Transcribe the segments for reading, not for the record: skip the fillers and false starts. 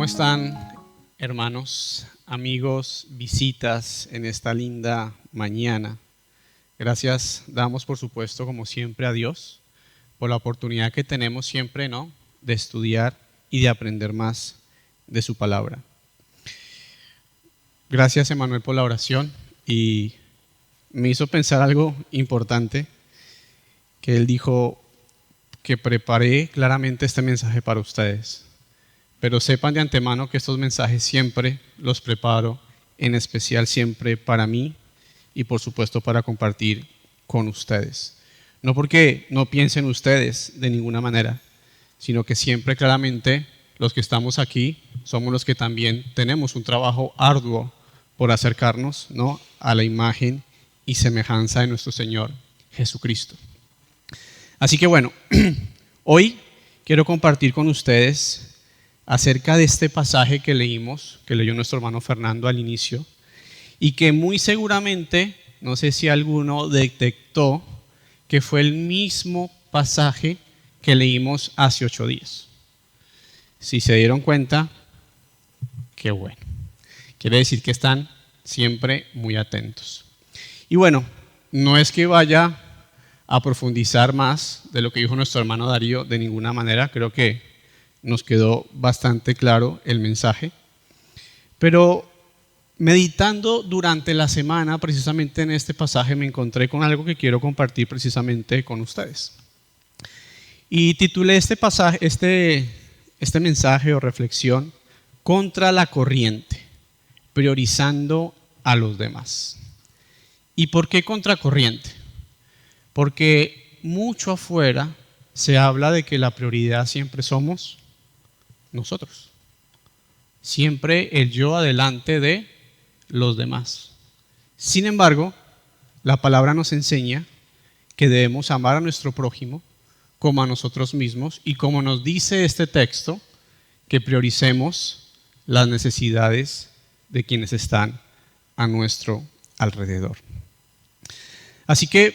¿Cómo están, hermanos, amigos, visitas en esta linda mañana? Gracias damos, por supuesto, como siempre, a Dios por la oportunidad que tenemos siempre, ¿no?, de estudiar y de aprender más de su palabra. Gracias, Emanuel, por la oración, y me hizo pensar algo importante, que él dijo que preparé claramente este mensaje para ustedes. Pero sepan de antemano que estos mensajes siempre los preparo, en especial siempre para mí y por supuesto para compartir con ustedes. No porque no piensen ustedes de ninguna manera, sino que siempre claramente los que estamos aquí somos los que también tenemos un trabajo arduo por acercarnos, ¿no?, a la imagen y semejanza de nuestro Señor Jesucristo. Así que bueno, hoy quiero compartir con ustedes acerca de este pasaje que leímos, que leyó nuestro hermano Fernando al inicio, y que muy seguramente, no sé si alguno detectó, que fue el mismo pasaje que leímos hace 8 días. Si se dieron cuenta, qué bueno. Quiere decir que están siempre muy atentos. Y bueno, no es que vaya a profundizar más de lo que dijo nuestro hermano Darío de ninguna manera, creo que nos quedó bastante claro el mensaje, pero meditando durante la semana precisamente en este pasaje me encontré con algo que quiero compartir precisamente con ustedes. Y titulé este pasaje, este mensaje o reflexión, contra la corriente, priorizando a los demás. ¿Y por qué contracorriente? Porque mucho afuera se habla de que la prioridad siempre somos nosotros. Siempre el yo adelante de los demás. Sin embargo, la palabra nos enseña que debemos amar a nuestro prójimo como a nosotros mismos, y como nos dice este texto, que prioricemos las necesidades de quienes están a nuestro alrededor. Así que,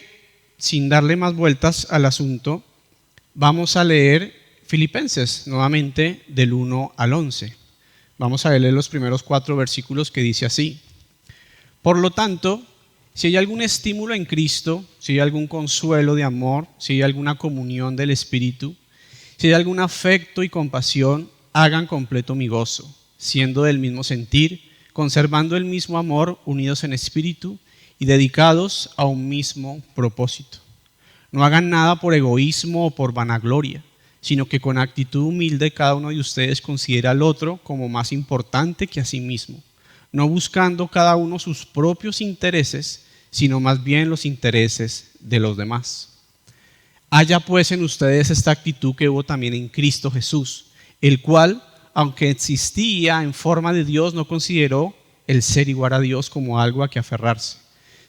sin darle más vueltas al asunto, vamos a leer Filipenses, nuevamente del 1 al 11. Vamos a leer los primeros 4 versículos que dice así: Por lo tanto, si hay algún estímulo en Cristo, si hay algún consuelo de amor, si hay alguna comunión del Espíritu, si hay algún afecto y compasión, hagan completo mi gozo, siendo del mismo sentir, conservando el mismo amor, unidos en espíritu y dedicados a un mismo propósito. No hagan nada por egoísmo o por vanagloria, sino que con actitud humilde cada uno de ustedes considera al otro como más importante que a sí mismo, no buscando cada uno sus propios intereses, sino más bien los intereses de los demás. Haya pues en ustedes esta actitud que hubo también en Cristo Jesús, el cual, aunque existía en forma de Dios, no consideró el ser igual a Dios como algo a que aferrarse,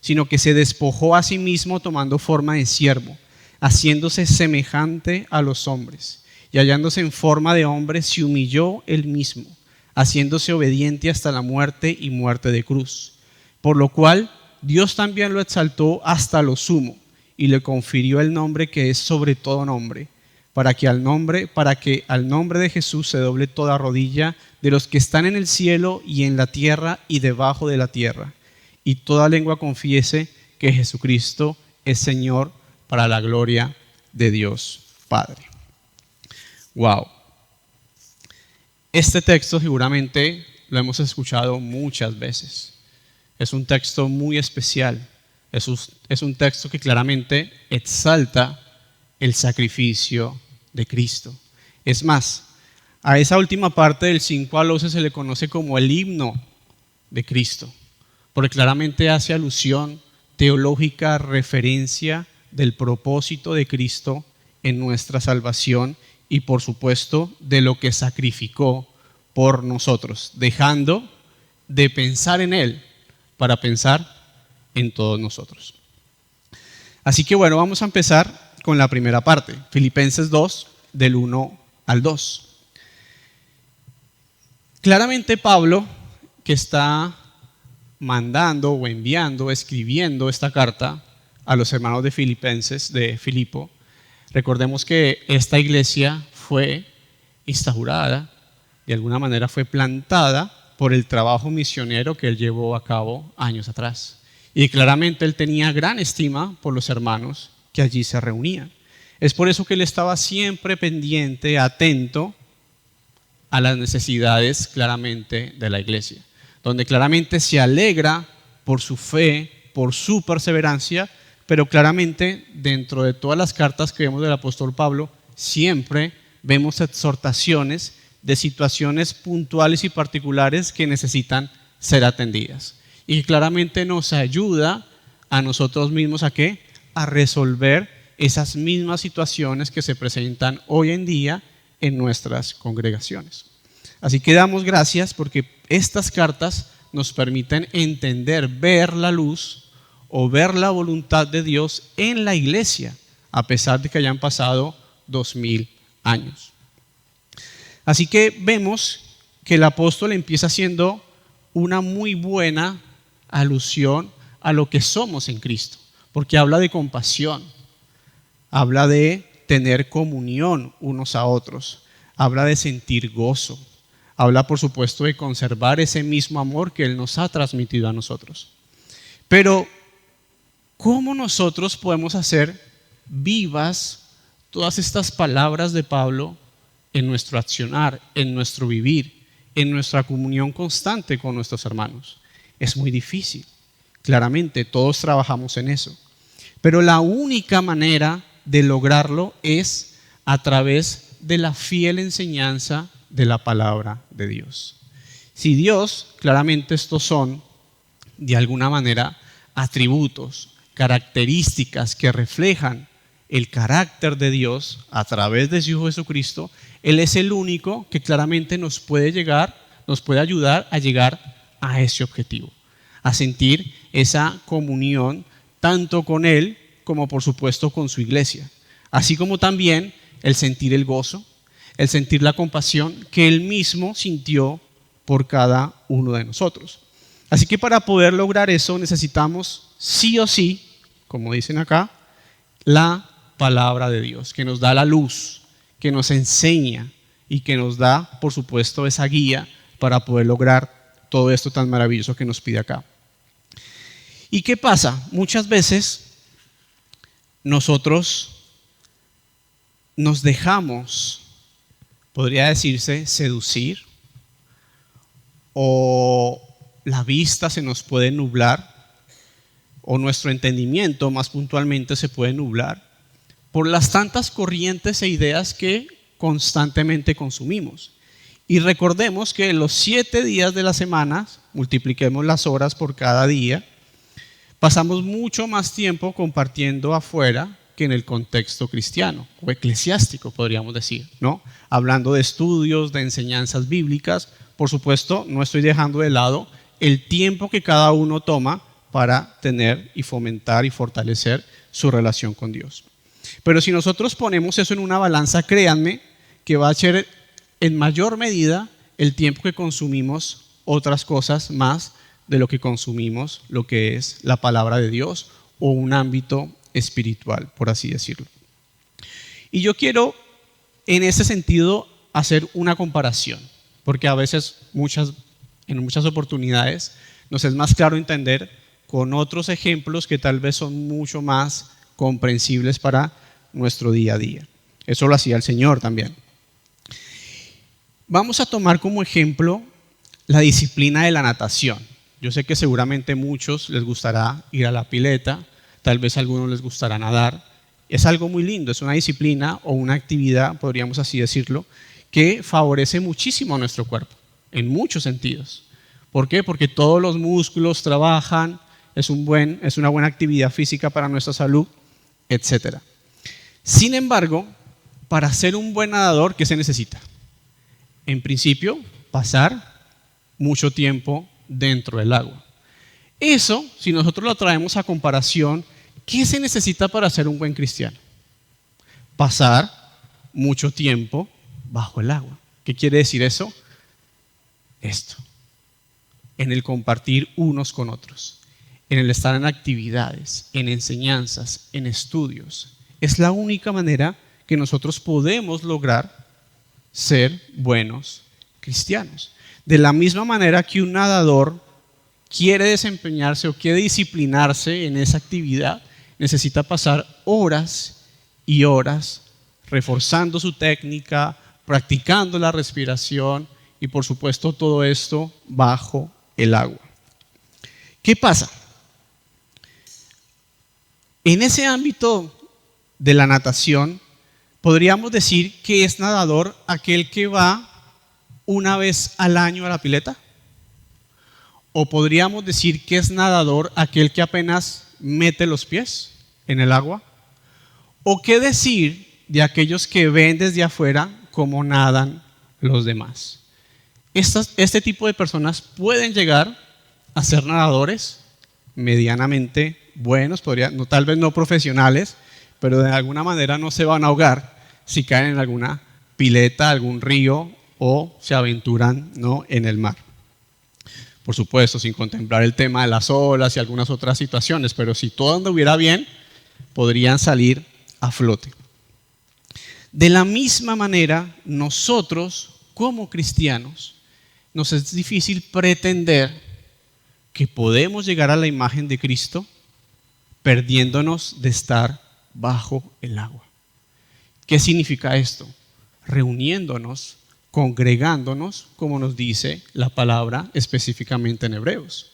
sino que se despojó a sí mismo tomando forma de siervo, haciéndose semejante a los hombres, y hallándose en forma de hombre, se humilló él mismo, haciéndose obediente hasta la muerte y muerte de cruz. Por lo cual Dios también lo exaltó hasta lo sumo, y le confirió el nombre que es sobre todo nombre, para que al nombre de Jesús se doble toda rodilla de los que están en el cielo y en la tierra y debajo de la tierra, y toda lengua confiese que Jesucristo es Señor, para la gloria de Dios Padre. Wow. Este texto seguramente lo hemos escuchado muchas veces. Es un texto muy especial. Es un texto que claramente exalta el sacrificio de Cristo. Es más, a esa última parte del 5 al 11 se le conoce como el himno de Cristo, porque claramente hace alusión teológica, referencia del propósito de Cristo en nuestra salvación y por supuesto de lo que sacrificó por nosotros, dejando de pensar en Él para pensar en todos nosotros. Así que bueno, vamos a empezar con la primera parte, Filipenses 2, del 1 al 2. Claramente Pablo, que está mandando o enviando, escribiendo esta carta a los hermanos de Filipenses, de Filipo, recordemos que esta iglesia fue instaurada de alguna manera fue plantada por el trabajo misionero que él llevó a cabo años atrás. Y claramente él tenía gran estima por los hermanos que allí se reunían. Es por eso que él estaba siempre pendiente, atento a las necesidades claramente de la iglesia, donde claramente se alegra por su fe, por su perseverancia, pero claramente dentro de todas las cartas que vemos del apóstol Pablo, siempre vemos exhortaciones de situaciones puntuales y particulares que necesitan ser atendidas. Y claramente nos ayuda a nosotros mismos ¿a qué? A resolver esas mismas situaciones que se presentan hoy en día en nuestras congregaciones. Así que damos gracias porque estas cartas nos permiten entender, ver la luz o ver la voluntad de Dios en la iglesia, a pesar de que hayan pasado 2000 años. Así que vemos que el apóstol empieza haciendo una muy buena alusión a lo que somos en Cristo, porque habla de compasión, habla de tener comunión unos a otros, habla de sentir gozo, habla por supuesto de conservar ese mismo amor que Él nos ha transmitido a nosotros. Pero, ¿cómo nosotros podemos hacer vivas todas estas palabras de Pablo en nuestro accionar, en nuestro vivir, en nuestra comunión constante con nuestros hermanos? Es muy difícil. Claramente, todos trabajamos en eso. Pero la única manera de lograrlo es a través de la fiel enseñanza de la palabra de Dios. Si Dios, claramente estos son, de alguna manera, atributos, características que reflejan el carácter de Dios a través de su Hijo Jesucristo, Él es el único que claramente nos puede ayudar a llegar a ese objetivo, a sentir esa comunión tanto con Él como por supuesto con su iglesia, así como también el sentir el gozo, el sentir la compasión que Él mismo sintió por cada uno de nosotros. Así que para poder lograr eso necesitamos sí o sí, como dicen acá, la palabra de Dios, que nos da la luz, que nos enseña y que nos da, por supuesto, esa guía para poder lograr todo esto tan maravilloso que nos pide acá. ¿Y qué pasa? Muchas veces nosotros nos dejamos, podría decirse, seducir, o la vista se nos puede nublar, o nuestro entendimiento más puntualmente se puede nublar por las tantas corrientes e ideas que constantemente consumimos. Y recordemos que los 7 días de la semana, multipliquemos las horas por cada día, pasamos mucho más tiempo compartiendo afuera que en el contexto cristiano o eclesiástico, podríamos decir, ¿no? Hablando de estudios, de enseñanzas bíblicas. Por supuesto, no estoy dejando de lado el tiempo que cada uno toma para tener y fomentar y fortalecer su relación con Dios. Pero si nosotros ponemos eso en una balanza, créanme que va a ser en mayor medida el tiempo que consumimos otras cosas más de lo que consumimos lo que es la palabra de Dios o un ámbito espiritual, por así decirlo. Y yo quiero en ese sentido hacer una comparación, porque a veces en muchas oportunidades nos es más claro entender con otros ejemplos que tal vez son mucho más comprensibles para nuestro día a día. Eso lo hacía el Señor también. Vamos a tomar como ejemplo la disciplina de la natación. Yo sé que seguramente a muchos les gustará ir a la pileta, tal vez a algunos les gustará nadar. Es algo muy lindo, es una disciplina o una actividad, podríamos así decirlo, que favorece muchísimo a nuestro cuerpo, en muchos sentidos. ¿Por qué? Porque todos los músculos trabajan, es una buena actividad física para nuestra salud, etc. Sin embargo, para ser un buen nadador, ¿qué se necesita? En principio, pasar mucho tiempo dentro del agua. Eso, si nosotros lo traemos a comparación, ¿qué se necesita para ser un buen cristiano? Pasar mucho tiempo bajo el agua. ¿Qué quiere decir eso? Esto, en el compartir unos con otros, en el estar en actividades, en enseñanzas, en estudios. Es la única manera que nosotros podemos lograr ser buenos cristianos. De la misma manera que un nadador quiere desempeñarse o quiere disciplinarse en esa actividad, necesita pasar horas y horas reforzando su técnica, practicando la respiración y por supuesto todo esto bajo el agua. ¿Qué pasa? En ese ámbito de la natación, podríamos decir que es nadador aquel que va una vez al año a la pileta. O podríamos decir que es nadador aquel que apenas mete los pies en el agua. O qué decir de aquellos que ven desde afuera cómo nadan los demás. Este tipo de personas pueden llegar a ser nadadores medianamente buenos, tal vez no profesionales, pero de alguna manera no se van a ahogar si caen en alguna pileta, algún río o se aventuran, ¿no?, en el mar. Por supuesto, sin contemplar el tema de las olas y algunas otras situaciones, pero si todo anduviera bien, podrían salir a flote. De la misma manera, nosotros como cristianos, nos es difícil pretender que podemos llegar a la imagen de Cristo perdiéndonos de estar bajo el agua. ¿Qué significa esto? Reuniéndonos, congregándonos, como nos dice la palabra específicamente en Hebreos.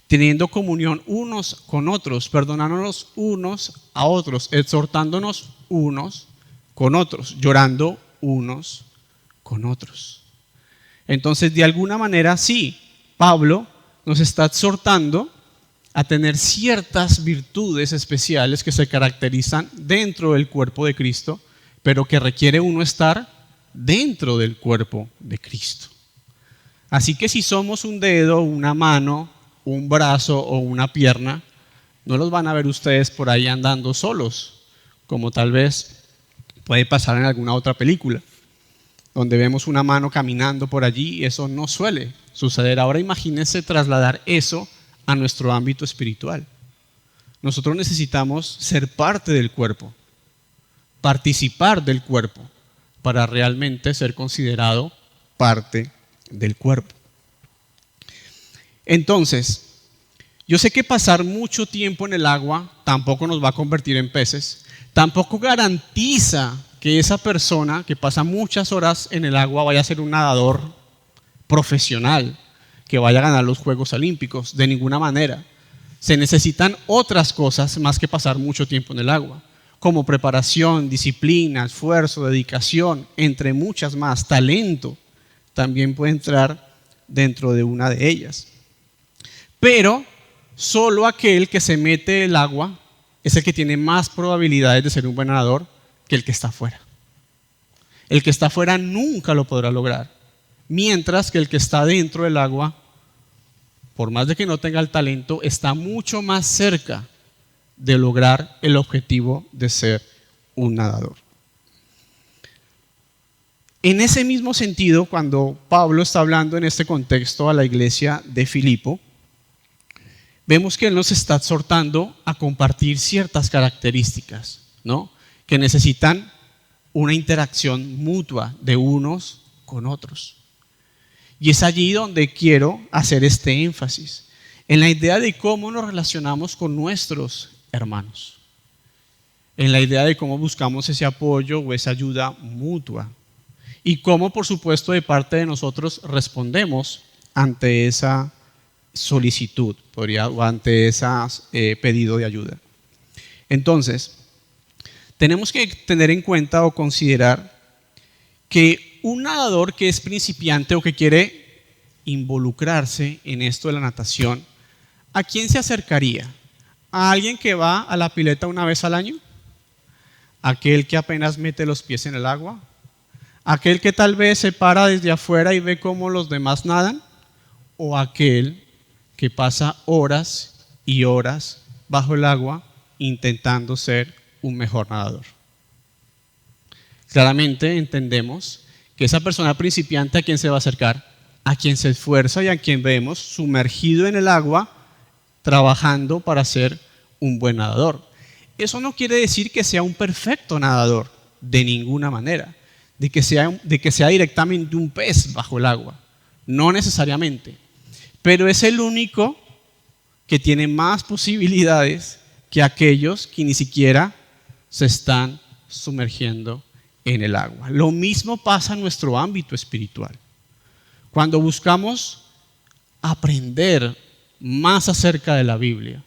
Teniendo comunión unos con otros, perdonándonos unos a otros, exhortándonos unos con otros, llorando unos con otros. Entonces, de alguna manera, sí, Pablo nos está exhortando a tener ciertas virtudes especiales que se caracterizan dentro del cuerpo de Cristo, pero que requiere uno estar dentro del cuerpo de Cristo. Así que si somos un dedo, una mano, un brazo o una pierna, no los van a ver ustedes por ahí andando solos, como tal vez puede pasar en alguna otra película, donde vemos una mano caminando por allí y eso no suele suceder. Ahora imagínense trasladar eso a nuestro ámbito espiritual. Nosotros necesitamos ser parte del cuerpo, participar del cuerpo, para realmente ser considerado parte del cuerpo. Entonces, yo sé que pasar mucho tiempo en el agua tampoco nos va a convertir en peces, tampoco garantiza que esa persona que pasa muchas horas en el agua vaya a ser un nadador profesional, que vaya a ganar los Juegos Olímpicos, de ninguna manera. Se necesitan otras cosas más que pasar mucho tiempo en el agua, como preparación, disciplina, esfuerzo, dedicación, entre muchas más. Talento también puede entrar dentro de una de ellas. Pero solo aquel que se mete en el agua es el que tiene más probabilidades de ser un buen nadador que el que está afuera. El que está afuera nunca lo podrá lograr, mientras que el que está dentro del agua, por más de que no tenga el talento, está mucho más cerca de lograr el objetivo de ser un nadador. En ese mismo sentido, cuando Pablo está hablando en este contexto a la iglesia de Filipo, vemos que él nos está exhortando a compartir ciertas características, ¿no?, que necesitan una interacción mutua de unos con otros. Y es allí donde quiero hacer este énfasis, en la idea de cómo nos relacionamos con nuestros hermanos, en la idea de cómo buscamos ese apoyo o esa ayuda mutua y cómo, por supuesto, de parte de nosotros respondemos ante esa solicitud, o ante ese pedido de ayuda. Entonces, tenemos que tener en cuenta o considerar que un nadador que es principiante o que quiere involucrarse en esto de la natación, ¿a quién se acercaría? ¿A alguien que va a la pileta una vez al año? ¿Aquel que apenas mete los pies en el agua? ¿Aquel que tal vez se para desde afuera y ve cómo los demás nadan? ¿O aquel que pasa horas y horas bajo el agua intentando ser un mejor nadador? Claramente entendemos que esa persona principiante, ¿a quién se va a acercar? A quien se esfuerza y a quien vemos sumergido en el agua trabajando para ser un buen nadador. Eso no quiere decir que sea un perfecto nadador, de ninguna manera. de que sea directamente un pez bajo el agua. No necesariamente. Pero es el único que tiene más posibilidades que aquellos que ni siquiera se están sumergiendo en el agua. Lo mismo pasa en nuestro ámbito espiritual. Cuando buscamos aprender más acerca de la Biblia,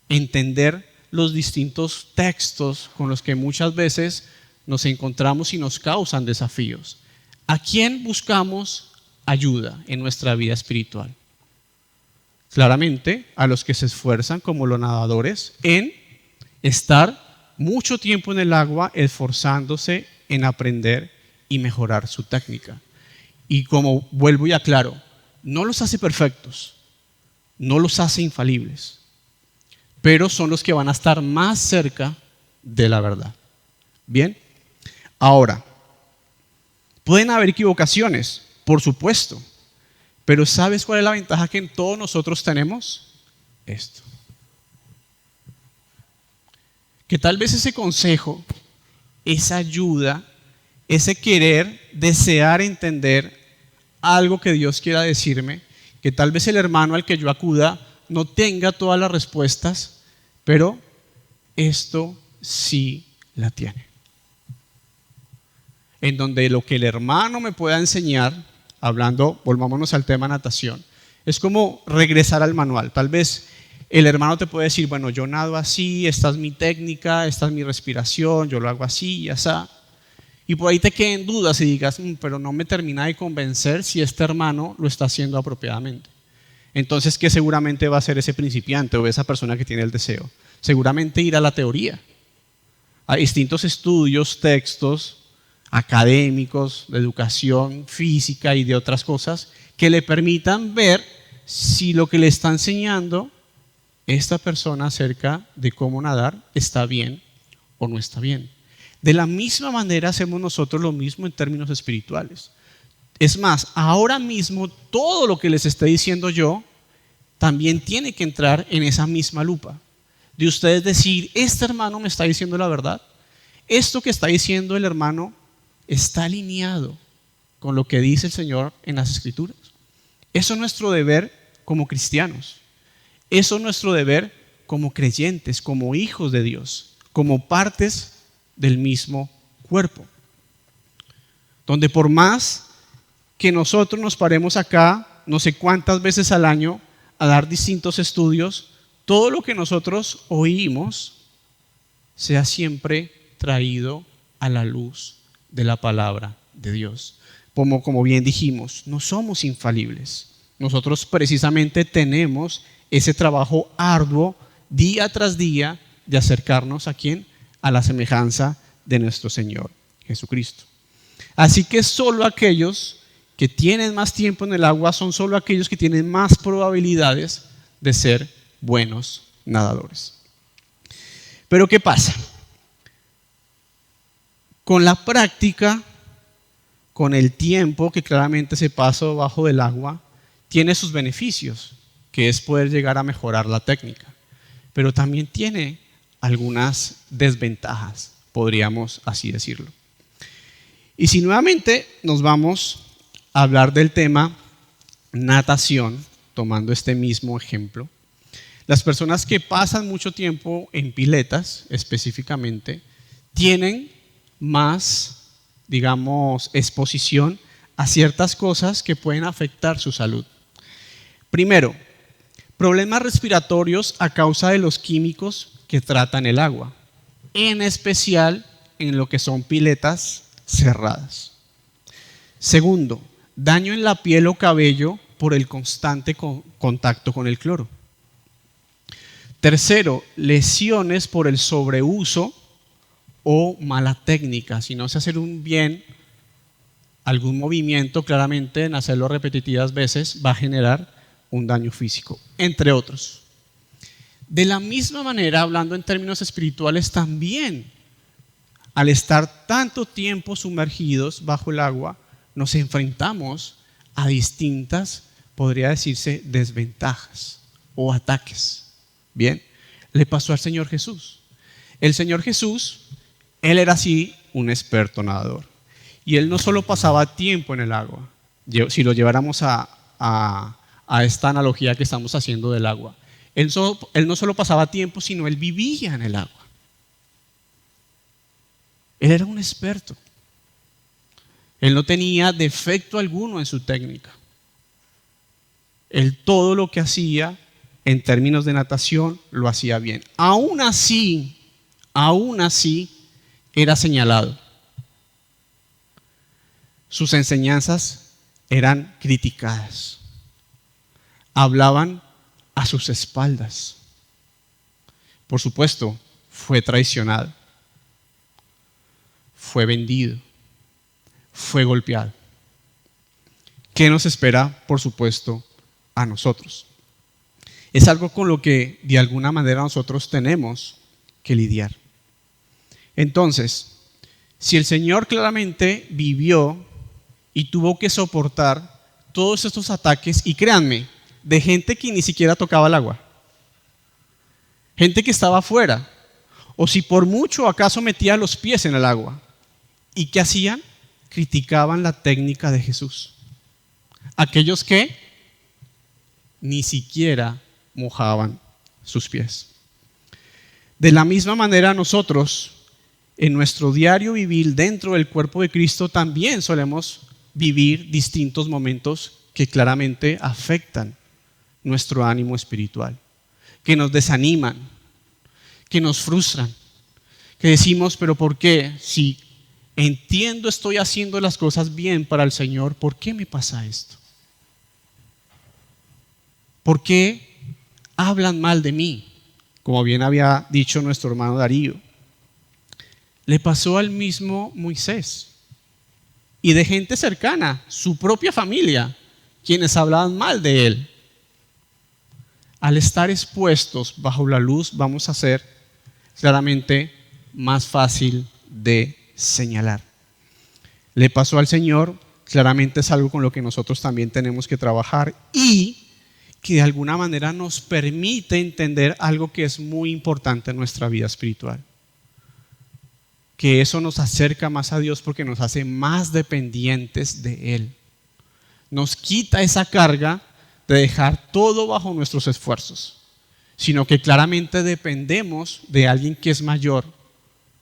entender los distintos textos con los que muchas veces nos encontramos y nos causan desafíos, ¿a quién buscamos ayuda en nuestra vida espiritual? Claramente a los que se esfuerzan como los nadadores en estar mucho tiempo en el agua esforzándose en aprender y mejorar su técnica. Y como vuelvo y aclaro, no los hace perfectos, no los hace infalibles, pero son los que van a estar más cerca de la verdad. Bien, ahora, pueden haber equivocaciones, por supuesto, pero ¿sabes cuál es la ventaja que todos nosotros tenemos? Esto. Que tal vez ese consejo, esa ayuda, ese querer, desear entender algo que Dios quiera decirme, que tal vez el hermano al que yo acuda no tenga todas las respuestas, pero esto sí la tiene. En donde lo que el hermano me pueda enseñar, hablando, volvámonos al tema natación, es como regresar al manual. Tal vez el hermano te puede decir, bueno, yo nado así, esta es mi técnica, esta es mi respiración, yo lo hago así y así. Y por ahí te queden dudas y digas, pero no me termina de convencer si este hermano lo está haciendo apropiadamente. Entonces, ¿qué seguramente va a hacer ese principiante o esa persona que tiene el deseo? Seguramente ir a la teoría, a distintos estudios, textos académicos, de educación física y de otras cosas que le permitan ver si lo que le está enseñando esta persona acerca de cómo nadar está bien o no está bien. De la misma manera hacemos nosotros lo mismo en términos espirituales. Es más, ahora mismo todo lo que les estoy diciendo yo también tiene que entrar en esa misma lupa. De ustedes decir, este hermano me está diciendo la verdad. Esto que está diciendo el hermano está alineado con lo que dice el Señor en las Escrituras. Eso es nuestro deber como cristianos. Eso es nuestro deber como creyentes, como hijos de Dios, como partes del mismo cuerpo. Donde por más que nosotros nos paremos acá, no sé cuántas veces al año, a dar distintos estudios, todo lo que nosotros oímos sea siempre traído a la luz de la palabra de Dios. Como bien dijimos, no somos infalibles. Nosotros precisamente tenemos ese trabajo arduo día tras día de acercarnos ¿a quién? A la semejanza de nuestro Señor Jesucristo. Así que solo aquellos que tienen más tiempo en el agua son solo aquellos que tienen más probabilidades de ser buenos nadadores. Pero ¿qué pasa? Con la práctica, con el tiempo que claramente se pasa bajo del agua, tiene sus beneficios, que es poder llegar a mejorar la técnica. Pero también tiene algunas desventajas, podríamos así decirlo. Y si nuevamente nos vamos a hablar del tema natación, tomando este mismo ejemplo, las personas que pasan mucho tiempo en piletas específicamente tienen más, digamos, exposición a ciertas cosas que pueden afectar su salud. Primero, problemas respiratorios a causa de los químicos que tratan el agua, en especial en lo que son piletas cerradas. Segundo, daño en la piel o cabello por el constante contacto con el cloro. Tercero, lesiones por el sobreuso o mala técnica. Si no se hace algún movimiento, claramente en hacerlo repetitivas veces va a generar un daño físico, entre otros. De la misma manera, hablando en términos espirituales también, al estar tanto tiempo sumergidos bajo el agua, nos enfrentamos a distintas, podría decirse, desventajas o ataques. Bien, le pasó al Señor Jesús. El Señor Jesús, Él era así un experto nadador. Y él no solo pasaba tiempo en el agua, si lo lleváramos a esta analogía que estamos haciendo del agua. Él no solo pasaba tiempo, sino él vivía en el agua. Él era un experto. Él no tenía defecto alguno en su técnica. Él todo lo que hacía en términos de natación lo hacía bien. Aún así, era señalado. Sus enseñanzas eran criticadas. Hablaban a sus espaldas. Por supuesto, fue traicionado. Fue vendido. Fue golpeado. ¿Qué nos espera, por supuesto, a nosotros? Es algo con lo que de alguna manera nosotros tenemos que lidiar. Entonces, si el Señor claramente vivió y tuvo que soportar todos estos ataques, y créanme, de gente que ni siquiera tocaba el agua, gente que estaba afuera, o si por mucho acaso metía los pies en el agua, ¿y qué hacían? Criticaban la técnica de Jesús. Aquellos que ni siquiera mojaban sus pies. De la misma manera nosotros, en nuestro diario vivir dentro del cuerpo de Cristo, también solemos vivir distintos momentos que claramente afectan nuestro ánimo espiritual, que nos desaniman, que nos frustran, que decimos, pero ¿por qué? Si entiendo, estoy haciendo las cosas bien para el Señor, ¿por qué me pasa esto? ¿Por qué hablan mal de mí? Como bien había dicho nuestro hermano Darío. Le pasó al mismo Moisés y de gente cercana, su propia familia, quienes hablaban mal de él. Al estar expuestos bajo la luz, vamos a ser claramente más fácil de señalar. Le pasó al Señor, claramente es algo con lo que nosotros también tenemos que trabajar y que de alguna manera nos permite entender algo que es muy importante en nuestra vida espiritual. Que eso nos acerca más a Dios porque nos hace más dependientes de Él. Nos quita esa carga de dejar todo bajo nuestros esfuerzos, sino que claramente dependemos de alguien que es mayor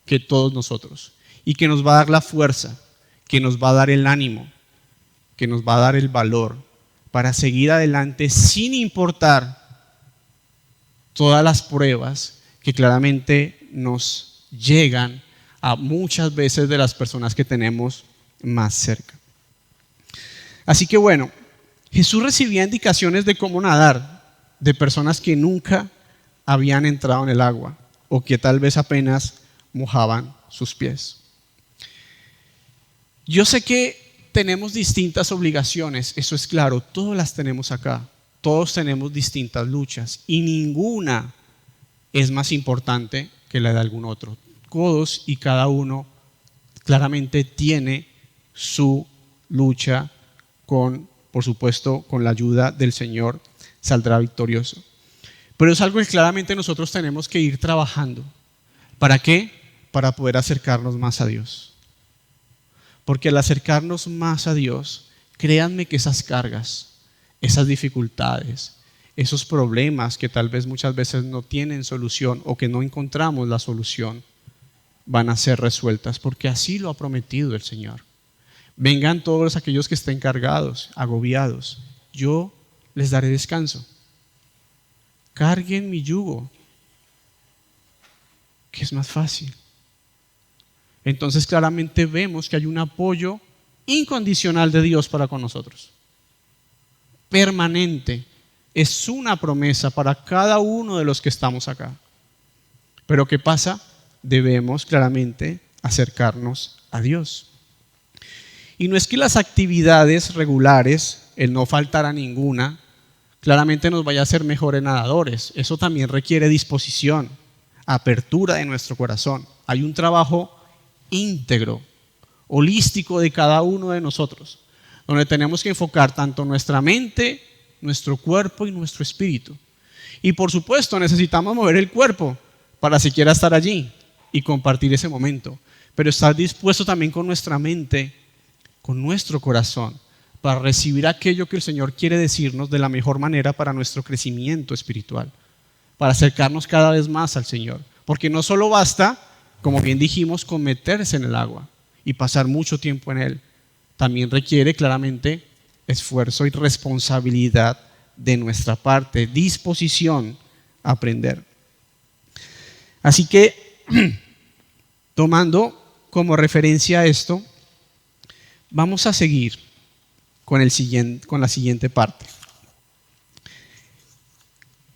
que todos nosotros y que nos va a dar la fuerza, que nos va a dar el ánimo, que nos va a dar el valor para seguir adelante sin importar todas las pruebas que claramente nos llegan a muchas veces de las personas que tenemos más cerca. Así que bueno, Jesús recibía indicaciones de cómo nadar de personas que nunca habían entrado en el agua o que tal vez apenas mojaban sus pies. Yo sé que tenemos distintas obligaciones, eso es claro, todas las tenemos acá, todos tenemos distintas luchas y ninguna es más importante que la de algún otro. Todos y cada uno claramente tiene su lucha por supuesto, con la ayuda del Señor saldrá victorioso. Pero es algo que claramente nosotros tenemos que ir trabajando. ¿Para qué? Para poder acercarnos más a Dios. Porque al acercarnos más a Dios, créanme que esas cargas, esas dificultades, esos problemas que tal vez muchas veces no tienen solución o que no encontramos la solución, van a ser resueltas porque así lo ha prometido el Señor. Vengan todos aquellos que estén cargados, agobiados, yo les daré descanso. Carguen mi yugo, que es más fácil. Entonces claramente vemos que hay un apoyo incondicional de Dios para con nosotros. Permanente. Es una promesa para cada uno de los que estamos acá. Pero ¿qué pasa? Debemos claramente acercarnos a Dios. Y no es que las actividades regulares, el no faltar a ninguna, claramente nos vaya a hacer mejores nadadores. Eso también requiere disposición, apertura de nuestro corazón. Hay un trabajo íntegro, holístico de cada uno de nosotros, donde tenemos que enfocar tanto nuestra mente, nuestro cuerpo y nuestro espíritu. Y por supuesto necesitamos mover el cuerpo para siquiera estar allí y compartir ese momento, pero estar dispuesto también con nuestra mente con nuestro corazón, para recibir aquello que el Señor quiere decirnos de la mejor manera para nuestro crecimiento espiritual, para acercarnos cada vez más al Señor. Porque no solo basta, como bien dijimos, con meterse en el agua y pasar mucho tiempo en él. También requiere claramente esfuerzo y responsabilidad de nuestra parte, disposición a aprender. Así que, tomando como referencia esto, vamos a seguir con la siguiente parte.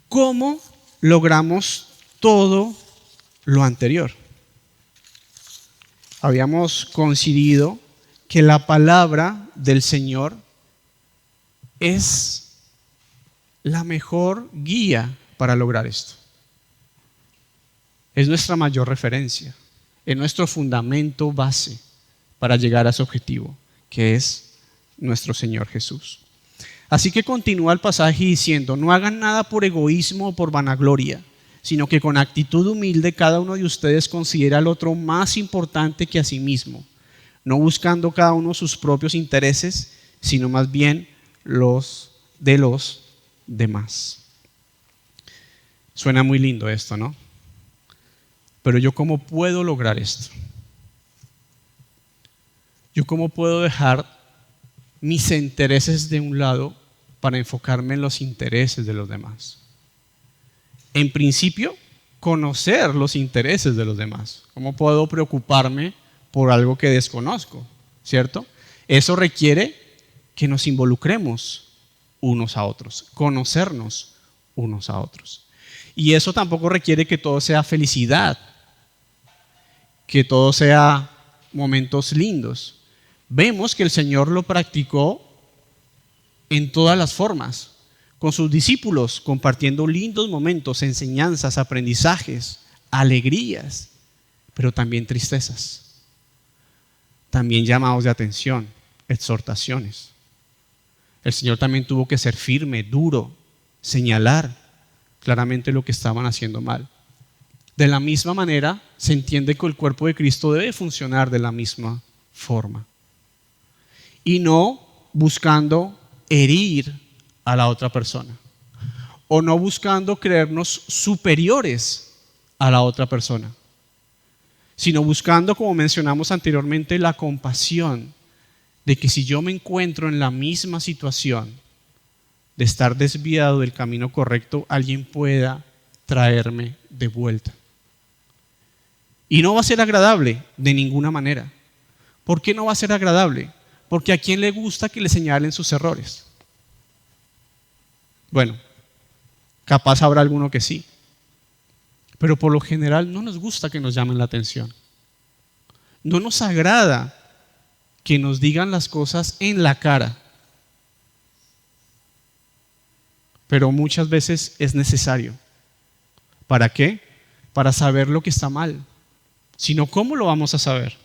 ¿Cómo logramos todo lo anterior? Habíamos coincidido que la palabra del Señor es la mejor guía para lograr esto. Es nuestra mayor referencia, es nuestro fundamento base para llegar a ese objetivo, que es nuestro Señor Jesús. Así que continúa el pasaje diciendo: no hagan nada por egoísmo o por vanagloria, sino que con actitud humilde cada uno de ustedes considera al otro más importante que a sí mismo, no buscando cada uno sus propios intereses, sino más bien los de los demás. Suena muy lindo esto, ¿no? Pero ¿yo cómo puedo lograr esto? ¿Yo cómo puedo dejar mis intereses de un lado para enfocarme en los intereses de los demás? En principio, conocer los intereses de los demás. ¿Cómo puedo preocuparme por algo que desconozco? ¿Cierto? Eso requiere que nos involucremos unos a otros, conocernos unos a otros. Y eso tampoco requiere que todo sea felicidad, que todo sea momentos lindos. Vemos que el Señor lo practicó en todas las formas, con sus discípulos, compartiendo lindos momentos, enseñanzas, aprendizajes, alegrías, pero también tristezas, también llamados de atención, exhortaciones. El Señor también tuvo que ser firme, duro, señalar claramente lo que estaban haciendo mal. De la misma manera, se entiende que el cuerpo de Cristo debe funcionar de la misma forma. Y no buscando herir a la otra persona, o no buscando creernos superiores a la otra persona, sino buscando, como mencionamos anteriormente, la compasión de que si yo me encuentro en la misma situación de estar desviado del camino correcto, alguien pueda traerme de vuelta. Y no va a ser agradable de ninguna manera. ¿Por qué no va a ser agradable? Porque ¿a quién le gusta que le señalen sus errores? Bueno, capaz habrá alguno que sí, pero por lo general no nos gusta que nos llamen la atención. No nos agrada que nos digan las cosas en la cara, pero muchas veces es necesario. ¿Para qué? Para saber lo que está mal. Si no, ¿cómo lo vamos a saber?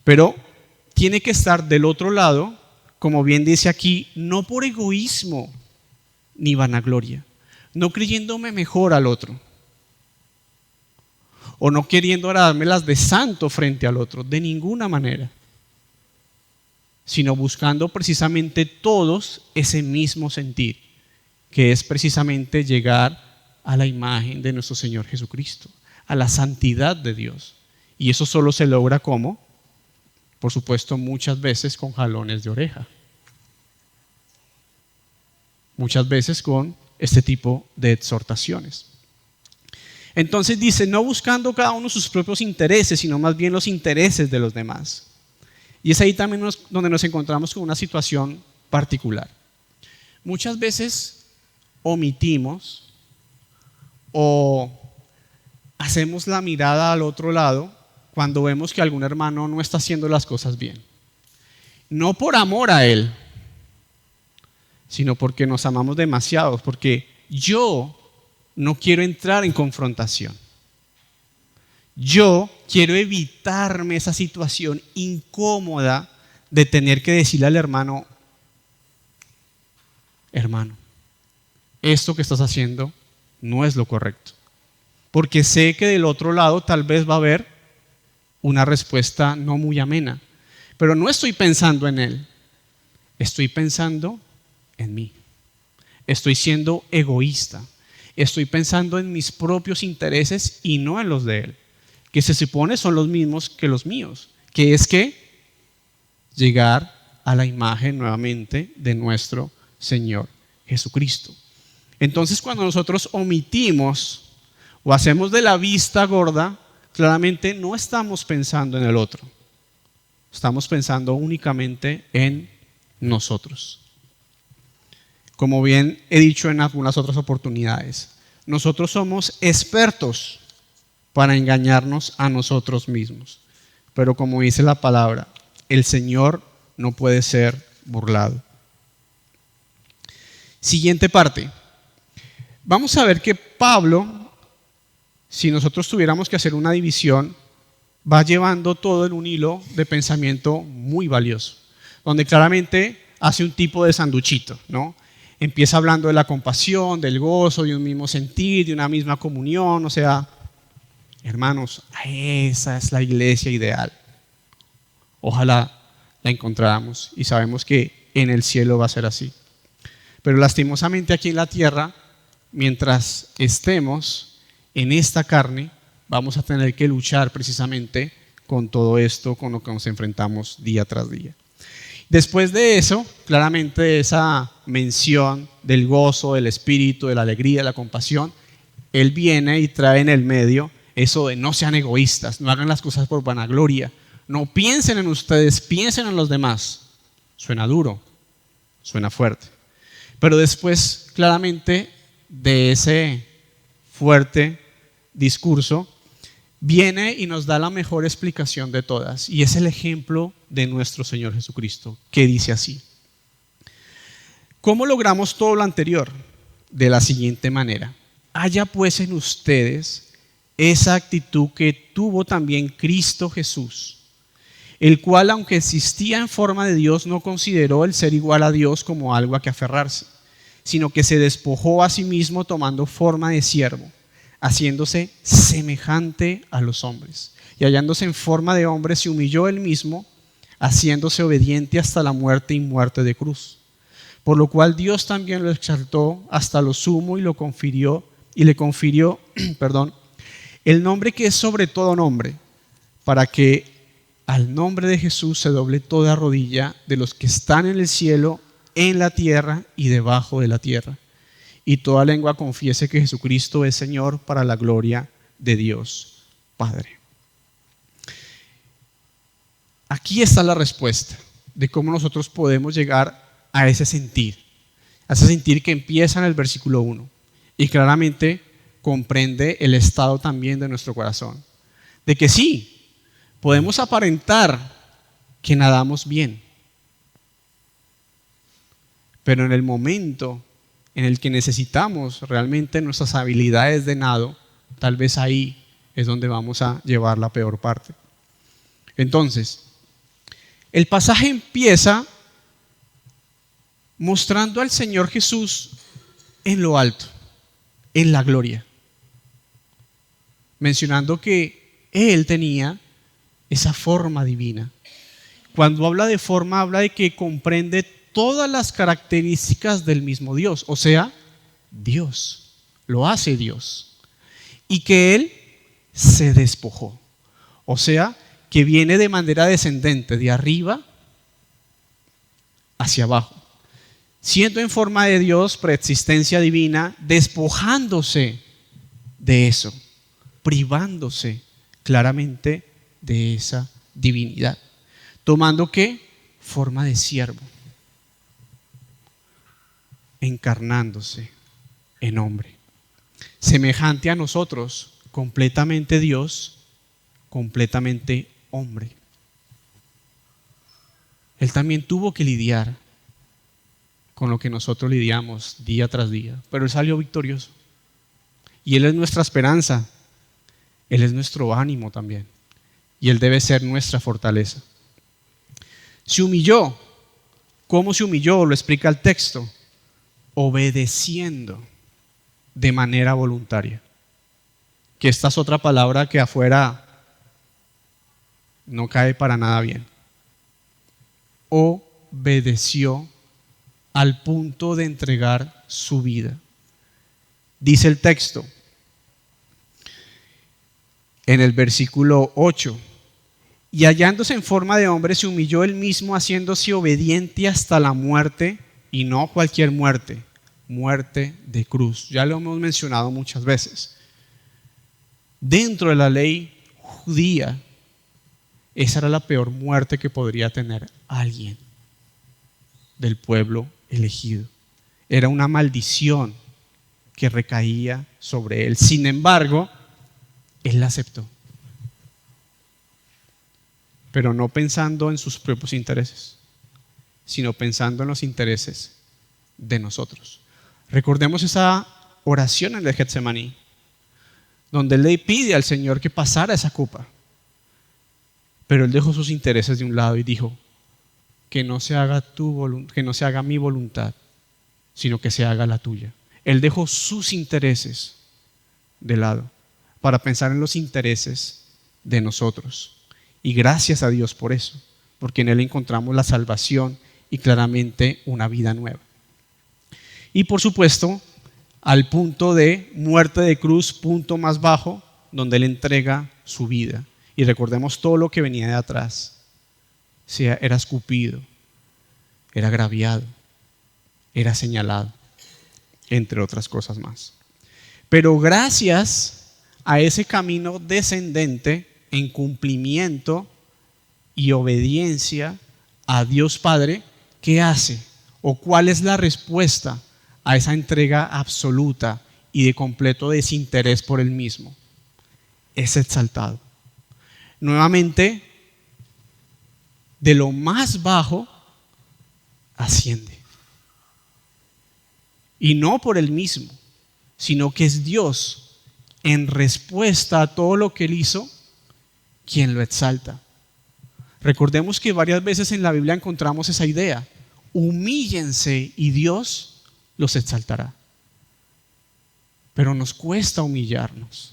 Pero tiene que estar del otro lado, como bien dice aquí, no por egoísmo ni vanagloria, no creyéndome mejor al otro, o no queriendo dármelas de santo frente al otro, de ninguna manera, sino buscando precisamente todos ese mismo sentir, que es precisamente llegar a la imagen de nuestro Señor Jesucristo, a la santidad de Dios. Y eso solo se logra ¿cómo? Por supuesto, muchas veces con jalones de oreja. Muchas veces con este tipo de exhortaciones. Entonces dice, no buscando cada uno sus propios intereses, sino más bien los intereses de los demás. Y es ahí también donde nos encontramos con una situación particular. Muchas veces omitimos o hacemos la mirada al otro lado cuando vemos que algún hermano no está haciendo las cosas bien. No por amor a él, sino porque nos amamos demasiado, porque yo no quiero entrar en confrontación. Yo quiero evitarme esa situación incómoda de tener que decirle al hermano, hermano, esto que estás haciendo no es lo correcto. Porque sé que del otro lado tal vez va a haber una respuesta no muy amena. Pero no estoy pensando en Él, estoy pensando en mí. Estoy siendo egoísta. Estoy pensando en mis propios intereses y no en los de Él, que se supone son los mismos que los míos, que es que llegar a la imagen nuevamente de nuestro Señor Jesucristo. Entonces, cuando nosotros omitimos o hacemos de la vista gorda, claramente no estamos pensando en el otro. Estamos pensando únicamente en nosotros. Como bien he dicho en algunas otras oportunidades, nosotros somos expertos para engañarnos a nosotros mismos. Pero como dice la palabra, el Señor no puede ser burlado. Siguiente parte. Vamos a ver que Pablo, si nosotros tuviéramos que hacer una división, va llevando todo en un hilo de pensamiento muy valioso, donde claramente hace un tipo de sanduchito, ¿no? Empieza hablando de la compasión, del gozo, de un mismo sentir, de una misma comunión. O sea, hermanos, esa es la iglesia ideal. Ojalá la encontráramos y sabemos que en el cielo va a ser así. Pero lastimosamente aquí en la tierra, mientras estemos en esta carne, vamos a tener que luchar precisamente con todo esto, con lo que nos enfrentamos día tras día. Después de eso, claramente esa mención del gozo, del espíritu, de la alegría, de la compasión, Él viene y trae en el medio eso de no sean egoístas, no hagan las cosas por vanagloria, no piensen en ustedes, piensen en los demás. Suena duro, suena fuerte. Pero después, claramente, de ese fuerte discurso, viene y nos da la mejor explicación de todas, y es el ejemplo de nuestro Señor Jesucristo, que dice así: ¿cómo logramos todo lo anterior? De la siguiente manera: haya pues en ustedes esa actitud que tuvo también Cristo Jesús, el cual, aunque existía en forma de Dios, no consideró el ser igual a Dios como algo a que aferrarse, sino que se despojó a sí mismo tomando forma de siervo, haciéndose semejante a los hombres, y hallándose en forma de hombre se humilló él mismo, haciéndose obediente hasta la muerte y muerte de cruz. Por lo cual Dios también lo exaltó hasta lo sumo y le confirió el nombre que es sobre todo nombre, para que al nombre de Jesús se doble toda rodilla de los que están en el cielo, en la tierra y debajo de la tierra, y toda lengua confiese que Jesucristo es Señor, para la gloria de Dios Padre. Aquí está la respuesta de cómo nosotros podemos llegar a ese sentir que empieza en el versículo 1 y claramente comprende el estado también de nuestro corazón. De que sí, podemos aparentar que nadamos bien, pero en el momento en el que necesitamos realmente nuestras habilidades de nado, tal vez ahí es donde vamos a llevar la peor parte. Entonces, el pasaje empieza mostrando al Señor Jesús en lo alto, en la gloria, mencionando que Él tenía esa forma divina. Cuando habla de forma, habla de que comprende todas las características del mismo Dios, o sea, Dios, lo hace Dios, y que Él se despojó, o sea, que viene de manera descendente, de arriba hacia abajo, siendo en forma de Dios, preexistencia divina, despojándose de eso, privándose claramente de esa divinidad, tomando ¿qué? Forma de siervo, encarnándose en hombre, semejante a nosotros, completamente Dios, completamente hombre. Él también tuvo que lidiar con lo que nosotros lidiamos día tras día, pero Él salió victorioso. Y Él es nuestra esperanza, Él es nuestro ánimo también, y Él debe ser nuestra fortaleza. Se humilló. ¿Cómo se humilló? Lo explica el texto: obedeciendo de manera voluntaria. Que esta es otra palabra que afuera no cae para nada bien. obedeció al punto de entregar su vida. Dice el texto en el versículo 8: y hallándose en forma de hombre, se humilló él mismo, haciéndose obediente hasta la muerte, y no cualquier muerte, muerte de cruz. Ya lo hemos mencionado muchas veces. Dentro de la ley judía, esa era la peor muerte que podría tener alguien del pueblo elegido. Era una maldición que recaía sobre él. Sin embargo, él la aceptó, pero no pensando en sus propios intereses, sino pensando en los intereses de nosotros. Recordemos esa oración en el Getsemaní, donde él le pide al Señor que pasara esa copa, pero él dejó sus intereses de un lado y dijo: que no se haga que no se haga mi voluntad, sino que se haga la tuya. Él dejó sus intereses de lado para pensar en los intereses de nosotros. Y gracias a Dios por eso, porque en Él encontramos la salvación y claramente una vida nueva. Y por supuesto, al punto de muerte de cruz, punto más bajo, donde Él entrega su vida. Y recordemos todo lo que venía de atrás. Era escupido, era agraviado, era señalado, entre otras cosas más. Pero gracias a ese camino descendente en cumplimiento y obediencia a Dios Padre, ¿qué hace? ¿O cuál es la respuesta a esa entrega absoluta y de completo desinterés por Él mismo? Es exaltado. Nuevamente, de lo más bajo asciende. Y no por Él mismo, sino que es Dios, en respuesta a todo lo que Él hizo, quien lo exalta. Recordemos que varias veces en la Biblia encontramos esa idea: humíllense y Dios los exaltará. Pero nos cuesta humillarnos.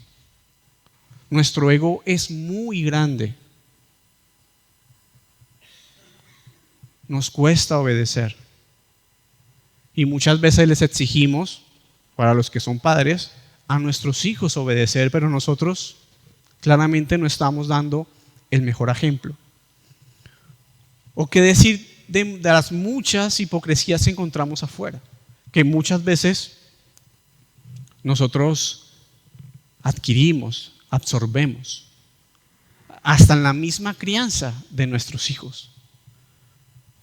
Nuestro ego es muy grande. Nos cuesta obedecer. Y muchas veces les exigimos, para los que son padres, a nuestros hijos obedecer, pero nosotros claramente no estamos dando el mejor ejemplo. O qué decir de las muchas hipocresías que encontramos afuera, que muchas veces nosotros adquirimos, absorbemos, hasta en la misma crianza de nuestros hijos.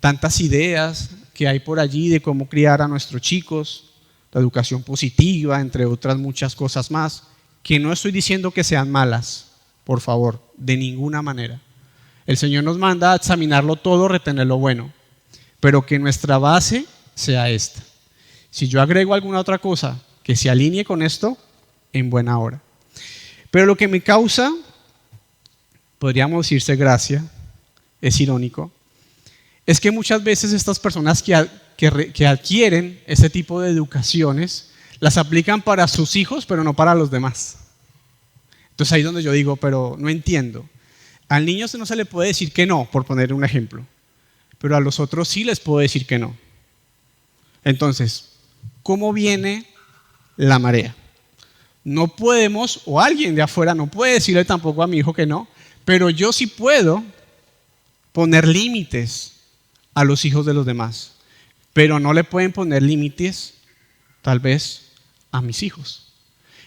Tantas ideas que hay por allí de cómo criar a nuestros chicos, la educación positiva, entre otras muchas cosas más, que no estoy diciendo que sean malas, por favor, de ninguna manera. El Señor nos manda a examinarlo todo, retener lo bueno, pero que nuestra base sea esta. Si yo agrego alguna otra cosa que se alinee con esto, en buena hora. Pero lo que me causa, podríamos decirse gracia, es irónico, es que muchas veces estas personas que adquieren este tipo de educaciones las aplican para sus hijos, pero no para los demás. Entonces ahí es donde yo digo, pero no entiendo. Al niño no se le puede decir que no, por poner un ejemplo, pero a los otros sí les puedo decir que no. Entonces, ¿cómo viene la marea? No podemos, o alguien de afuera no puede decirle tampoco a mi hijo que no, pero yo sí puedo poner límites a los hijos de los demás, pero no le pueden poner límites tal vez a mis hijos.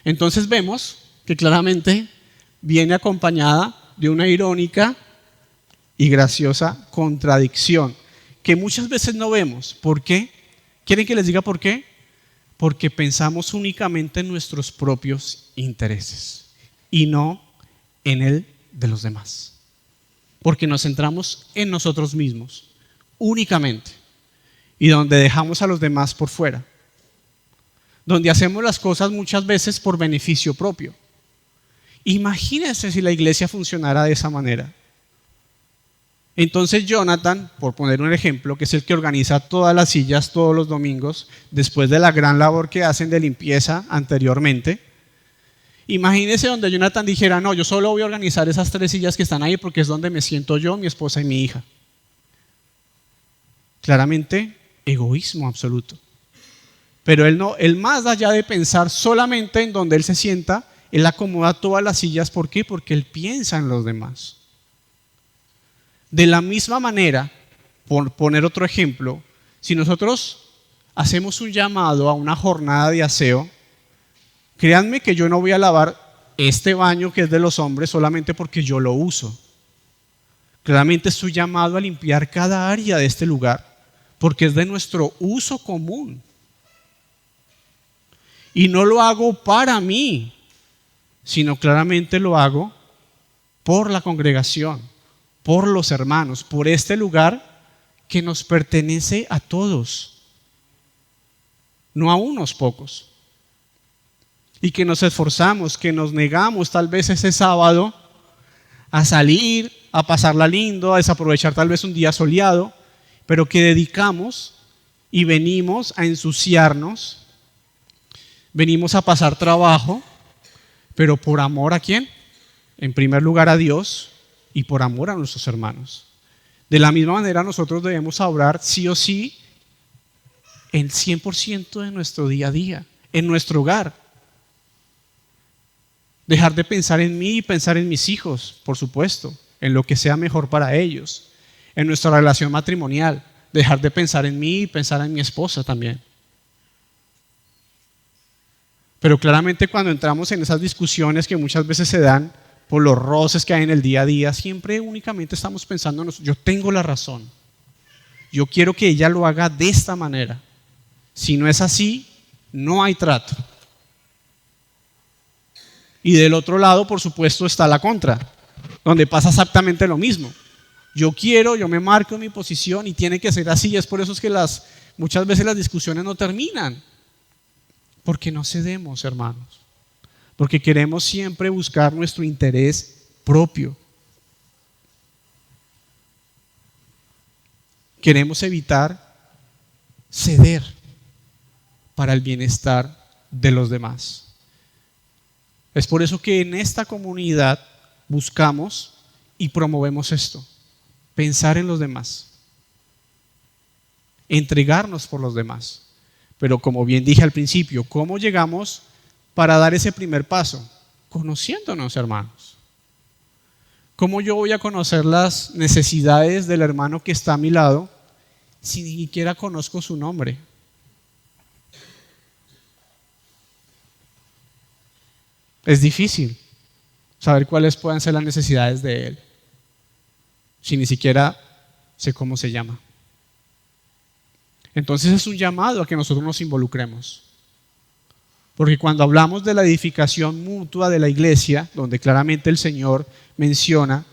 Entonces vemos que claramente viene acompañada de una irónica y graciosa contradicción que muchas veces no vemos. ¿Por qué? ¿Quieren que les diga por qué? Porque pensamos únicamente en nuestros propios intereses y no en el de los demás. Porque nos centramos en nosotros mismos únicamente y donde dejamos a los demás por fuera. Donde hacemos las cosas muchas veces por beneficio propio. Imagínense si la iglesia funcionara de esa manera. Entonces Jonathan, por poner un ejemplo, que es el que organiza todas las sillas todos los domingos, después de la gran labor que hacen de limpieza anteriormente, imagínense donde Jonathan dijera: no, yo solo voy a organizar esas 3 sillas que están ahí porque es donde me siento yo, mi esposa y mi hija. Claramente, egoísmo absoluto. Pero él más allá de pensar solamente en donde él se sienta, él acomoda todas las sillas. ¿Por qué? Porque él piensa en los demás. De la misma manera, por poner otro ejemplo, si nosotros hacemos un llamado a una jornada de aseo, créanme que yo no voy a lavar este baño que es de los hombres solamente porque yo lo uso. Claramente estoy llamado a limpiar cada área de este lugar porque es de nuestro uso común. Y no lo hago para mí, sino claramente lo hago por la congregación, por los hermanos, por este lugar que nos pertenece a todos, no a unos pocos. Y que nos esforzamos, que nos negamos tal vez ese sábado a salir, a pasarla lindo, a desaprovechar tal vez un día soleado, pero que dedicamos y venimos a ensuciarnos. Venimos a pasar trabajo, pero por amor ¿a quién? En primer lugar a Dios y por amor a nuestros hermanos. De la misma manera nosotros debemos obrar sí o sí en 100% de nuestro día a día, en nuestro hogar. Dejar de pensar en mí y pensar en mis hijos, por supuesto, en lo que sea mejor para ellos. En nuestra relación matrimonial, dejar de pensar en mí y pensar en mi esposa también. Pero claramente cuando entramos en esas discusiones que muchas veces se dan por los roces que hay en el día a día, siempre únicamente estamos pensando, yo tengo la razón. Yo quiero que ella lo haga de esta manera. Si no es así, no hay trato. Y del otro lado, por supuesto, está la contra, donde pasa exactamente lo mismo. Yo me marco mi posición y tiene que ser así. Es por eso es que muchas veces las discusiones no terminan. Porque no cedemos, hermanos. Porque queremos siempre buscar nuestro interés propio. Queremos evitar ceder para el bienestar de los demás. Es por eso que en esta comunidad buscamos y promovemos esto. Pensar en los demás. Entregarnos por los demás. Pero como bien dije al principio, ¿cómo llegamos para dar ese primer paso? Conociéndonos, hermanos. ¿Cómo yo voy a conocer las necesidades del hermano que está a mi lado si ni siquiera conozco su nombre? Es difícil saber cuáles pueden ser las necesidades de él si ni siquiera sé cómo se llama. Entonces es un llamado a que nosotros nos involucremos. Porque cuando hablamos de la edificación mutua de la iglesia, donde claramente el Señor menciona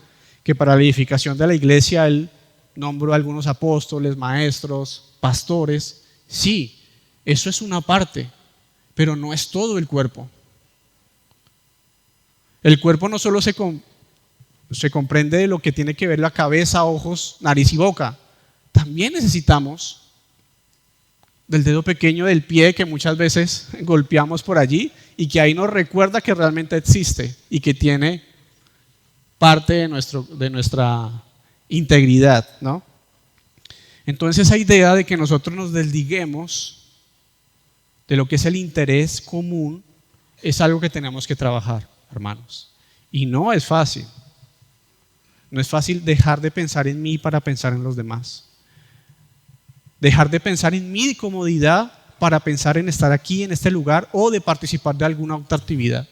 que para la edificación de la iglesia Él nombró a algunos apóstoles, maestros, pastores, sí, eso es una parte, pero no es todo el cuerpo. El cuerpo no solo se comprende de lo que tiene que ver la cabeza, ojos, nariz y boca. También necesitamos del dedo pequeño del pie que muchas veces golpeamos por allí y que ahí nos recuerda que realmente existe y que tiene parte de nuestra integridad, ¿no? Entonces esa idea de que nosotros nos desliguemos de lo que es el interés común es algo que tenemos que trabajar, hermanos. Y no es fácil. No es fácil dejar de pensar en mí para pensar en los demás. Dejar de pensar en mi comodidad para pensar en estar aquí, en este lugar, o de participar de alguna otra actividad.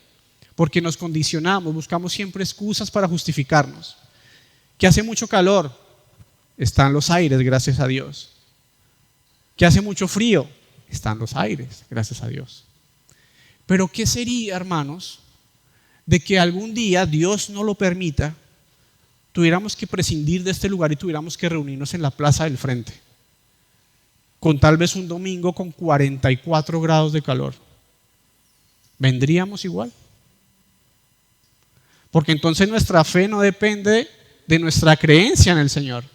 Porque nos condicionamos, buscamos siempre excusas para justificarnos. Que hace mucho calor, están los aires, gracias a Dios. Que hace mucho frío, están los aires, gracias a Dios. Pero ¿qué sería, hermanos, de que algún día, Dios no lo permita, tuviéramos que prescindir de este lugar y tuviéramos que reunirnos en la plaza del frente? Con tal vez un domingo con 44 grados de calor. ¿Vendríamos igual? Porque entonces nuestra fe no depende de nuestra creencia en el Señor,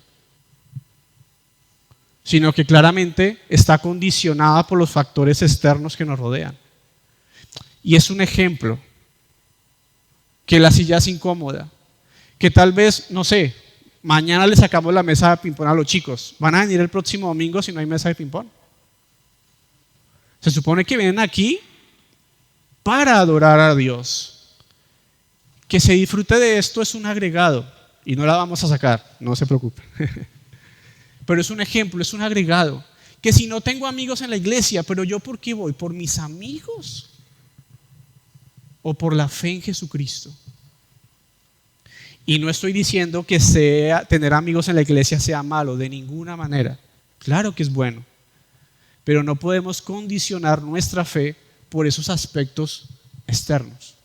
sino que claramente está condicionada por los factores externos que nos rodean. Y es un ejemplo, que la silla es incómoda, que tal vez, no sé, Mañana le sacamos la mesa de ping-pong a los chicos. ¿Van a venir el próximo domingo si no hay mesa de ping-pong? Se supone que vienen aquí para adorar a Dios. Que se disfrute de esto es un agregado y no la vamos a sacar, no se preocupen. Pero es un ejemplo, es un agregado. Que si no tengo amigos en la iglesia, pero yo ¿por qué voy? ¿Por mis amigos? ¿O por la fe en Jesucristo? Y no estoy diciendo que tener amigos en la iglesia sea malo, de ninguna manera. Claro que es bueno. Pero no podemos condicionar nuestra fe por esos aspectos externos.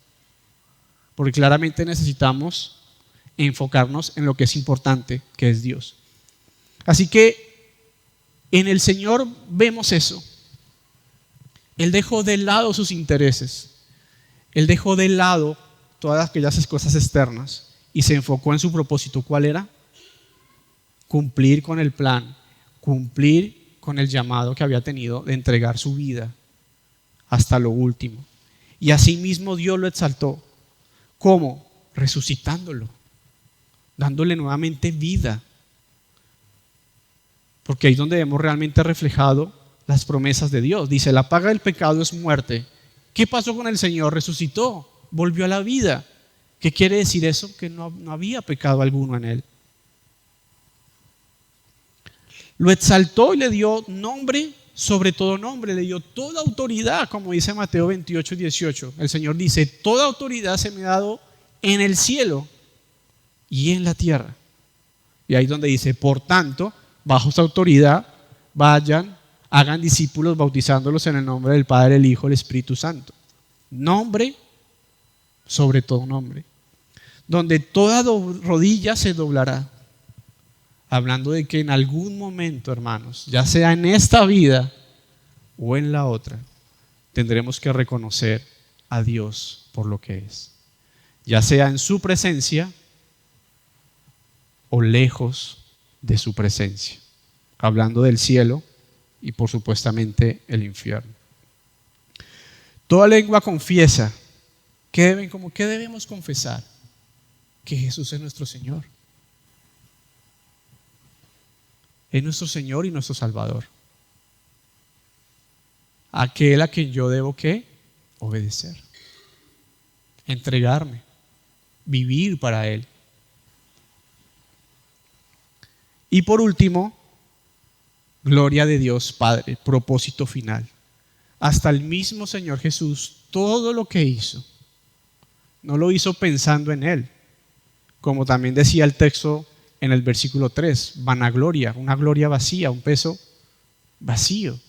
Porque claramente necesitamos enfocarnos en lo que es importante, que es Dios. Así que en el Señor vemos eso. Él dejó de lado sus intereses. Él dejó de lado todas aquellas cosas externas y se enfocó en su propósito. ¿Cuál era? Cumplir con el plan, cumplir con el llamado que había tenido de entregar su vida hasta lo último. Y asimismo Dios lo exaltó. ¿Cómo? Resucitándolo, dándole nuevamente vida. Porque ahí es donde hemos realmente reflejado las promesas de Dios. Dice, la paga del pecado es muerte. ¿Qué pasó con el Señor? Resucitó, volvió a la vida. ¿Qué quiere decir eso? Que no había pecado alguno en él. Lo exaltó y le dio nombre sobre todo nombre, le dio toda autoridad, como dice Mateo 28 y 18. El Señor dice, toda autoridad se me ha dado en el cielo y en la tierra. Y ahí es donde dice, por tanto, bajo esa autoridad, vayan, hagan discípulos bautizándolos en el nombre del Padre, el Hijo, el Espíritu Santo. Nombre sobre todo nombre. Donde toda rodilla se doblará. Hablando de que en algún momento, hermanos, ya sea en esta vida o en la otra, tendremos que reconocer a Dios por lo que es. Ya sea en su presencia o lejos de su presencia. Hablando del cielo y por supuestamente el infierno. Toda lengua confiesa. ¿Qué debemos confesar? Que Jesús es nuestro Señor. Es nuestro Señor y nuestro Salvador. Aquel a quien yo debo ¿qué? Obedecer. Entregarme. Vivir para Él. Y por último, gloria de Dios Padre, propósito final. Hasta el mismo Señor Jesús, todo lo que hizo, no lo hizo pensando en Él. Como también decía el texto en el versículo 3, vanagloria, una gloria vacía, un peso vacío,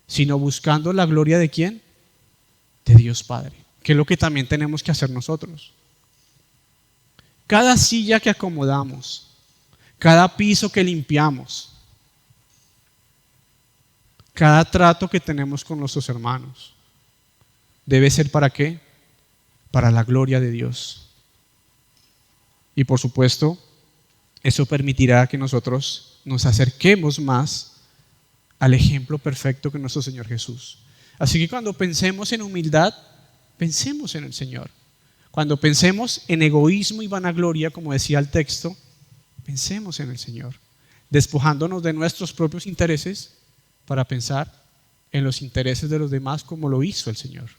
sino buscando la gloria de ¿quién? De Dios Padre, que es lo que también tenemos que hacer nosotros. Cada silla que acomodamos, cada piso que limpiamos, cada trato que tenemos con nuestros hermanos, debe ser ¿para qué? Para la gloria de Dios. Y por supuesto, eso permitirá que nosotros nos acerquemos más al ejemplo perfecto que es nuestro Señor Jesús. Así que cuando pensemos en humildad, pensemos en el Señor. Cuando pensemos en egoísmo y vanagloria, como decía el texto, pensemos en el Señor, despojándonos de nuestros propios intereses para pensar en los intereses de los demás como lo hizo el Señor.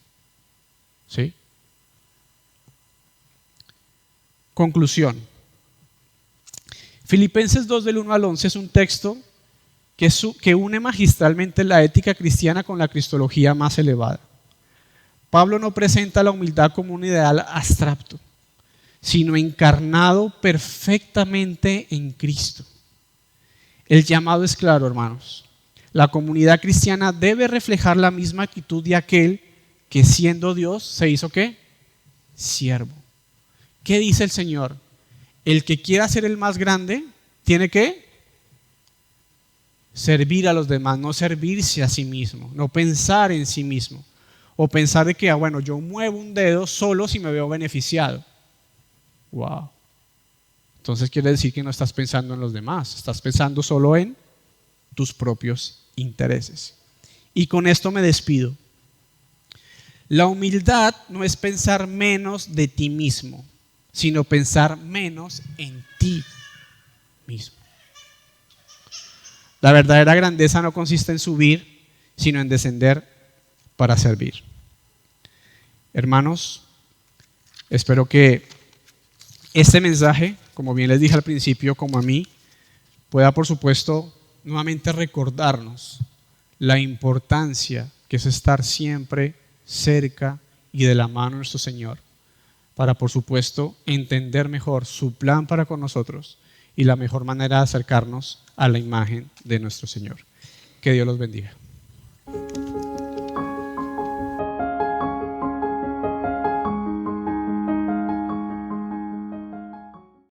¿Sí? Conclusión. Filipenses 2 del 1 al 11 es un texto que une magistralmente la ética cristiana con la cristología más elevada. Pablo no presenta la humildad como un ideal abstracto, sino encarnado perfectamente en Cristo. El llamado es claro, hermanos. La comunidad cristiana debe reflejar la misma actitud de aquel que siendo Dios se hizo ¿qué? Siervo. ¿Qué dice el Señor? El que quiera ser el más grande tiene que servir a los demás, no servirse a sí mismo, no pensar en sí mismo o pensar de que yo muevo un dedo solo si me veo beneficiado. Wow. Entonces quiere decir que no estás pensando en los demás, estás pensando solo en tus propios intereses. Y con esto me despido. La humildad no es pensar menos de ti mismo, sino pensar menos en ti. mismo. La verdadera grandeza no consiste en subir, sino en descender para servir. Hermanos, espero que este mensaje, como bien les dije al principio, como a mí, pueda, por supuesto, nuevamente recordarnos la importancia que es estar siempre cerca y de la mano de nuestro Señor, para, por supuesto, entender mejor su plan para con nosotros y la mejor manera de acercarnos a la imagen de nuestro Señor. Que Dios los bendiga.